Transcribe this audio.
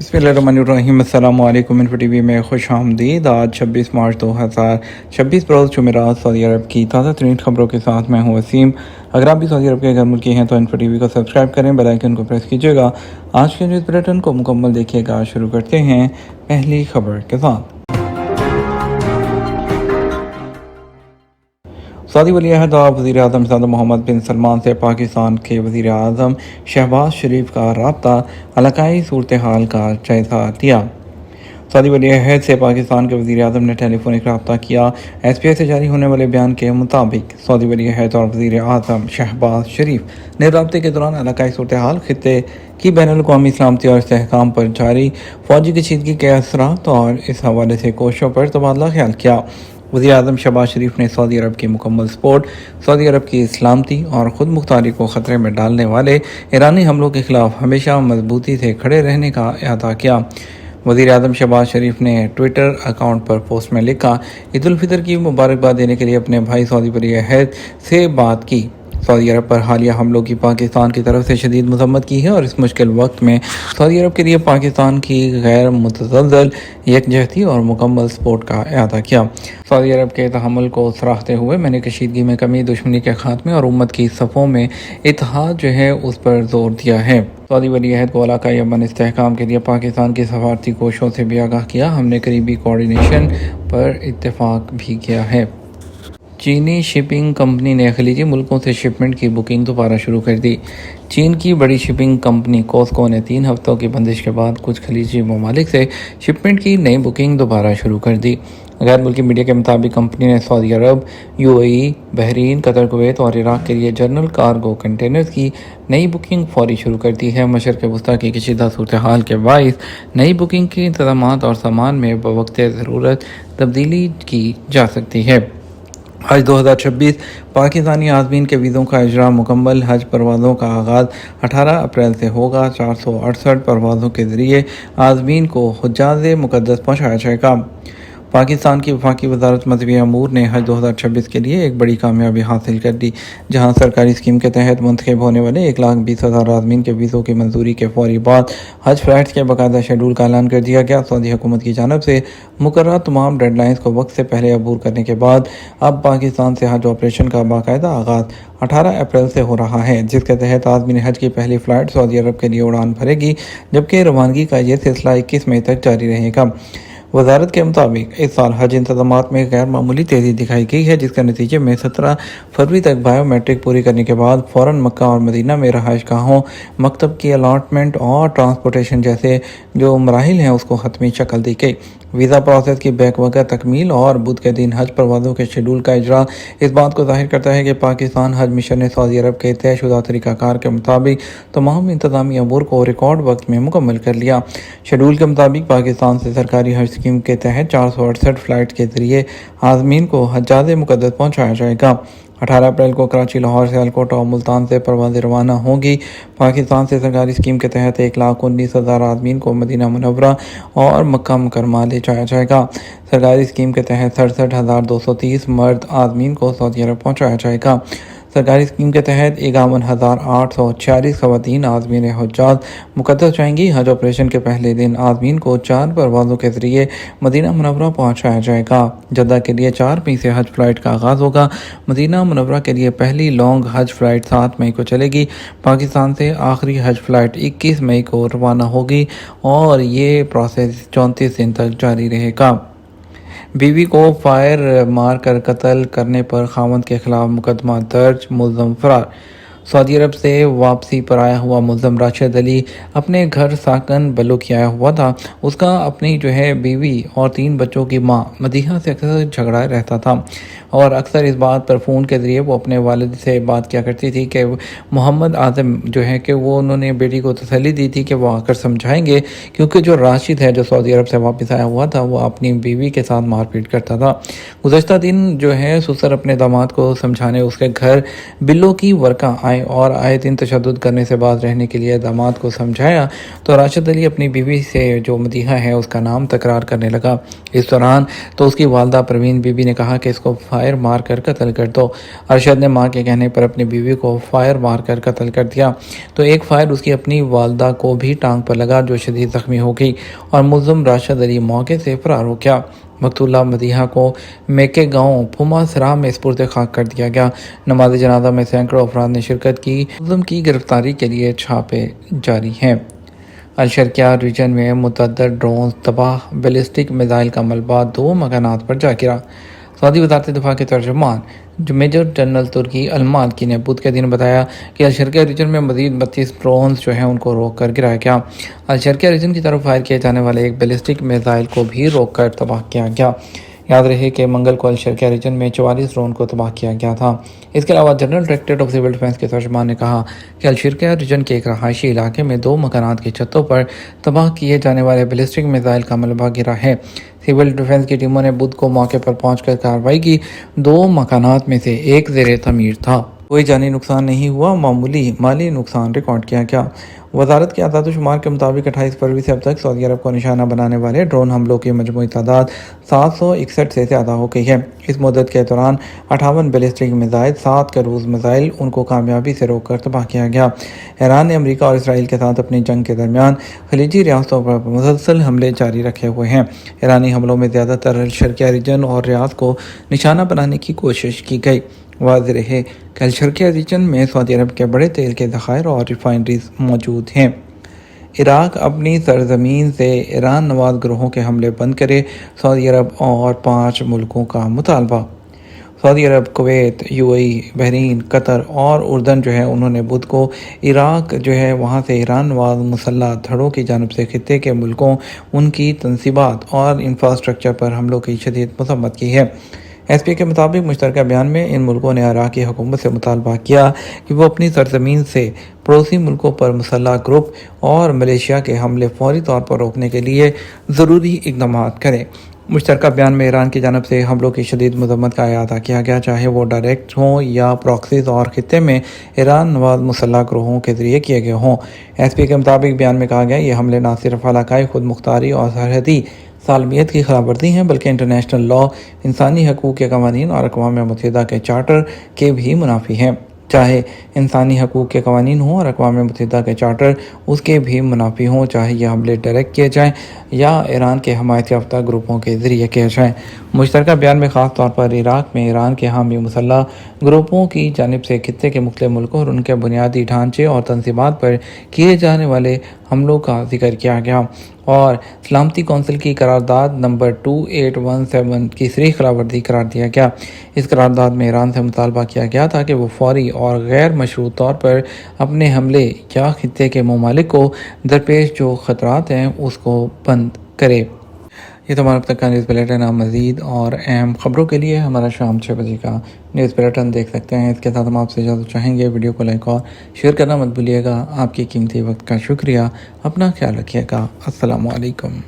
बिस्मिल्लाहिर्रहमानिर्रहीम। अस्सलाम वालेकुम। इन्फो टीवी में खुश आमदीद। आज 26 मार्च 2026 रोज़ जुमेरात सऊदी अरब की ताज़ा तरीन खबरों के साथ मैं हूँ वसीम। अगर आप भी सऊदी अरब के घर मुल्की हैं तो इन्फो टीवी को सब्सक्राइब करें, बेल आइकन को प्रेस कीजिएगा। आज के न्यूज़ बुलेटिन को मुकम्मल देखिएगा। शुरू करते हैं पहली खबर के साथ। सऊदी वली अहद और वज़ीर आज़म सैयद मोहम्मद बिन सलमान से पाकिस्तान के वज़ीर आज़म शहबाज शरीफ का रब्ता, इलाकाई सूरत हाल का जायज़ा लिया। सऊदी वली अहद से पाकिस्तान के वज़ीर आज़म ने टेलीफोनिक रब्ता किया। SPI से जारी होने वाले बयान के मुताबिक सऊदी वली अहद और वज़ीर आज़म शहबाज शरीफ ने रब्ते के दौरान इलाकाई सूरत हाल, खित्ते की बैनुल-अक़वामी सलामती और इस्तेहकाम पर जारी फ़ौजी कशीदगी के असरात और इस हवाले से कोशिशों पर तबादला ख्याल किया। वज़ीर आज़म शहबाज शरीफ ने सऊदी अरब की मुकम्मल सपोर्ट, सऊदी अरब की सलामती और ख़ुद मुख्तारी को ख़तरे में डालने वाले ईरानी हमलों के ख़िलाफ़ हमेशा मजबूती से खड़े रहने का अहदा किया। वज़ीर आज़म शहबाज शरीफ ने ट्विटर अकाउंट पर पोस्ट में लिखा, ईद उल फितर की मुबारकबाद देने के लिए अपने भाई सऊदी वली अहद से बात की। सऊदी अरब पर हालिया हमलों की पाकिस्तान की तरफ से शदीद मज़म्मत की है और इस मुश्किल वक्त में सऊदी अरब के लिए पाकिस्तान की गैर मुतज़ल्ज़ल यकजहती और मुकम्मल सपोर्ट का अहदा किया। सऊदी अरब के तहम्मुल को सराहते हुए मैंने कशीदगी में कमी, दुश्मनी के खात्मे और उम्मत की सफ़ों में इत्तेहाद उस पर जोर दिया है। सऊदी वली अहद को इलाकाई अमन इस्तेहकाम के लिए पाकिस्तान की सफारती कोशिशों से भी आगाह किया। हमने करीबी कोऑर्डिनेशन पर इत्तेफाक भी किया है। चीनी शिपिंग कंपनी ने खलीजी मुल्कों से शिपमेंट की बुकिंग दोबारा शुरू कर दी। चीन की बड़ी शिपिंग कंपनी कॉस्को ने 3 हफ्तों की बंदिश के बाद कुछ खलीजी ममालिक से शिपमेंट की नई बुकिंग दोबारा शुरू कर दी। गैर मुल्की मीडिया के मुताबिक कंपनी ने सऊदी अरब, UAE, बहरीन, कतर, कुवैत और इराक के लिए जनरल कार्गो कंटेनर्स की नई बुकिंग फौरी शुरू कर दी है। मशरक़ वस्ती की कशीदा सूरत हाल के बाइस नई बुकिंग के इंतज़ामात और सामान में बवक़्त ज़रूरत तब्दीली की जा सकती है। हज 2026 पाकिस्तानी आज़मीन के वीज़ों का इजरा मुकम्मल। हज परवाज़ों का आगाज़ 18 अप्रैल से होगा। 468 परवाज़ों के ज़रिए आज़मीन को हुज्जाज मुक़द्दस पहुँचाया जाएगा। पाकिस्तान की वफाकी वज़ारत मज़हबी अमूर ने हज 2026 के लिए एक बड़ी कामयाबी हासिल कर दी, जहां सरकारी स्कीम के तहत मुंतखब होने वाले 1,20,000 आज़मीन के वीज़ों की मंजूरी के फौरी बाद हज फ्लाइट्स के बाकायदा शेड्यूल का ऐलान कर दिया गया। सऊदी हुकूमत की जानब से मुकर्रर तमाम डेडलाइंस को वक्त से पहले अबूर करने के बाद अब पाकिस्तान से हज ऑपरेशन का बाकायदा आगाज़ 18 अप्रैल से हो रहा है, जिसके तहत आज़मीन हज की पहली फ़्लाइट सऊदी अरब के लिए उड़ान भरेगी, जबकि रवानगी का यह सिलसिला 21 मई तक जारी रहेगा। वज़ारत के मुताबिक इस साल हज इंतज़ामात में गैर मामूली तेज़ी दिखाई गई है, जिसके नतीजे में 17 फरवरी तक बायोमेट्रिक पूरी करने के बाद फ़ौरन मक्का और मदीना में रहाइश गाहों, मकतब की अलाटमेंट और ट्रांसपोर्टेशन जैसे जो मराहिल हैं उसको हतमी शक्ल दी गई। वीज़ा प्रोसेस की बैकवक़्त तकमील और बुध के दिन हज परवाज़ों के शेड्यूल का इजरा इस बात को ज़ाहिर करता है कि पाकिस्तान हज मिशन ने सऊदी अरब के तयशुदा तरीक़ाकार के मुताबिक तमाम इंतज़ामी अमूर को रिकॉर्ड वक्त में मुकम्मल कर लिया। शेड्यूल के मुताबिक पाकिस्तान से सरकारी हज स्कीम के तहत 468 फ़्लाइट के ज़रिए आज़मीन को हज्जाज मुक़द्दस पहुँचाया जाएगा। 18 अप्रैल को कराची, लाहौर, सियालकोट और मुल्तान से परवाज़ें रवाना होंगी। पाकिस्तान से सरकारी स्कीम के तहत 1,19,000 आज़मीन को मदीना मुनव्वरा और मक्का मुकर्रमा ले जाया जाएगा। सरकारी स्कीम के तहत 67,230 मर्द आज़मीन को सऊदी अरब पहुँचाया जाएगा। सरकारी स्कीम के तहत 51,846 ख़वातीन आज़मीन हुज्जाज मुक़द्दस जाएंगी। हज ऑपरेशन के पहले दिन आज़मीन को 4 परवाज़ों के ज़रिए मदीना मुनव्वरा पहुँचाया जाएगा। जद्दा के लिए 4 मई से हज फ़्लाइट का आगाज़ होगा। मदीना मुनव्वरा के लिए पहली लॉन्ग हज फ़्लाइट 7 मई को चलेगी। पाकिस्तान से आखिरी हज फ़्लाइट 21 मई को रवाना होगी और ये प्रोसेस 34 दिन तक जारी रहेगा। बीवी को फायर मार कर कत्ल करने पर खावंद के खिलाफ मुकदमा दर्ज, मुल्ज़म फरार। सऊदी अरब से वापसी पर आया हुआ मुल्ज़म राशिद अली अपने घर साकन बलूक आया हुआ था। उसका अपनी बीवी और 3 बच्चों की मां मदीहा से अक्सर झगड़ा रहता था और अक्सर इस बात पर फ़ोन के ज़रिए वो अपने वालिद से बात किया करती थी कि मोहम्मद आज़म कि वो उन्होंने बेटी को तसल्ली दी थी कि वो आकर समझाएंगे, क्योंकि जो राशिद है जो सऊदी अरब से वापस आया हुआ था वो अपनी बीवी के साथ मारपीट करता था। गुज़श्ता दिन सुसर अपने दामाद को समझाने उसके घर बिल्लों की वर्का आए جائیں اور آئے دن تشدد کرنے سے باز رہنے کے لیے داماد کو سمجھایا تو راشد علی اپنی بیوی سے جو مدیحہ ہے اس کا نام تکرار کرنے لگا۔ اس دوران تو اس کی والدہ پروین بی بی نے کہا کہ اس کو فائر مار کر قتل کر دو۔ ارشد نے ماں کے کہنے پر اپنی بیوی کو فائر مار کر قتل کر دیا تو ایک فائر اس کی اپنی والدہ کو بھی ٹانگ پر لگا جو شدید زخمی ہو گئی اور ملزم راشد علی موقع سے فرار ہو گیا۔ مقتولہ مدیحہ کو میکے گاؤں پھما سرا میں سپرد خاک کر دیا گیا۔ نماز جنازہ میں سینکڑوں افراد نے شرکت کی۔ ملزم کی گرفتاری کے لیے چھاپے جاری ہیں۔ الشرقیہ ریجن میں متعدد ڈرونز تباہ، بیلسٹک میزائل کا ملبہ 2 مکانات پر جا گرا۔ سعودی وزارت دفاع کے ترجمان میجر جنرل ترکی المالکی نے بدھ کے دن بتایا کہ الشرقیہ ریجن میں مزید 32 ڈرونز ان کو روک کر گرایا گیا۔ الشرقیہ ریجن کی طرف فائر کیے جانے والے ایک بیلسٹک میزائل کو بھی روک کر تباہ کیا گیا۔ یاد رہے کہ منگل کو الشرقیہ ریجن میں 44 ڈرون کو تباہ کیا گیا تھا۔ اس کے علاوہ general directorate of civil defence کے ترجمان نے کہا کہ الشرقیہ ریجن کے ایک رہائشی علاقے میں 2 مکانات کی چھتوں پر تباہ کیے جانے والے بیلسٹک میزائل کا ملبہ گرا ہے۔ سول ڈیفنس کی ٹیموں نے بدھ کو موقع پر پہنچ کر کارروائی کی۔ 2 مکانات میں سے ایک زیر تعمیر تھا۔ کوئی جانی نقصان نہیں ہوا، معمولی مالی نقصان ریکارڈ کیا گیا۔ وزارت کے اعداد و شمار کے مطابق 28 فروری سے اب تک سعودی عرب کو نشانہ بنانے والے ڈرون حملوں کی مجموعی تعداد 761 سے زیادہ ہو گئی ہے۔ اس مدت کے دوران 58 بیلسٹک میزائل، 7 کروز میزائل ان کو کامیابی سے روک کر تباہ کیا گیا۔ ایران نے امریکہ اور اسرائیل کے ساتھ اپنی جنگ کے درمیان خلیجی ریاستوں پر مسلسل حملے جاری رکھے ہوئے ہیں۔ ایرانی حملوں میں زیادہ تر الشرقیہ ریجن اور ریاض کو نشانہ بنانے کی کوشش کی گئی۔ واضح رہے کہ الشرقیہ ریجن میں سعودی عرب کے بڑے تیل کے ذخائر اور ریفائنریز موجود ہیں۔ عراق اپنی سرزمین سے ایران نواز گروہوں کے حملے بند کرے، سعودی عرب اور 5 ملکوں کا مطالبہ۔ سعودی عرب، کویت، UAE، بحرین، قطر اور اردن انہوں نے بدھ کو عراق وہاں سے ایران نواز مسلح دھڑوں کی جانب سے خطے کے ملکوں، ان کی تنصیبات اور انفراسٹرکچر پر حملوں کی شدید مذمت کی ہے۔ SPA کے مطابق مشترکہ بیان میں ان ملکوں نے عراقی حکومت سے مطالبہ کیا کہ وہ اپنی سرزمین سے پڑوسی ملکوں پر مسلح گروپ اور ملیشیا کے حملے فوری طور پر روکنے کے لیے ضروری اقدامات کریں۔ مشترکہ بیان میں ایران کی جانب سے حملوں کی شدید مذمت کا اعادہ کیا گیا، چاہے وہ ڈائریکٹ ہوں یا پراکسیز، اور خطے میں ایران نواز مسلح گروہوں کے ذریعے کیے گئے ہوں۔ SPA کے مطابق بیان میں کہا گیا یہ حملے نہ صرف علاقائی خود مختاری اور سرحدی سالمیت کی خلاف ورزی ہیں بلکہ انٹرنیشنل لاء، انسانی حقوق کے قوانین اور اقوام متحدہ کے چارٹر کے بھی منافی ہیں۔ چاہے انسانی حقوق کے قوانین ہوں اور اقوام متحدہ کے چارٹر اس کے بھی منافی ہوں، چاہے یہ حملے ڈائریکٹ کیے جائیں یا ایران کے حمایت یافتہ گروپوں کے ذریعے کیے جائیں۔ مشترکہ بیان میں خاص طور پر عراق میں ایران کے حامی مسلح گروپوں کی جانب سے خطے کے مختلف ملکوں اور ان کے بنیادی ڈھانچے اور تنصیبات پر کیے جانے والے حملوں کا ذکر کیا گیا اور سلامتی کونسل کی قرارداد نمبر 2817 کی صریح خلاف ورزی قرار دیا گیا۔ اس قرارداد میں ایران سے مطالبہ کیا گیا تھا کہ وہ فوری اور غیر مشروط طور پر اپنے حملے یا خطے کے ممالک کو درپیش جو خطرات ہیں اس کو بند کرے۔ یہ تو ہمارا اب تک کا نیوز بلیٹن ہے۔ مزید اور اہم خبروں کے لیے ہمارا شام 6 بجے کا نیوز بلیٹن دیکھ سکتے ہیں۔ اس کے ساتھ ہم آپ سے اجازت چاہیں گے، ویڈیو کو لائک اور شیئر کرنا مت بھولیے گا۔ آپ کی قیمتی وقت کا شکریہ۔ اپنا خیال رکھیے گا۔ السلام علیکم۔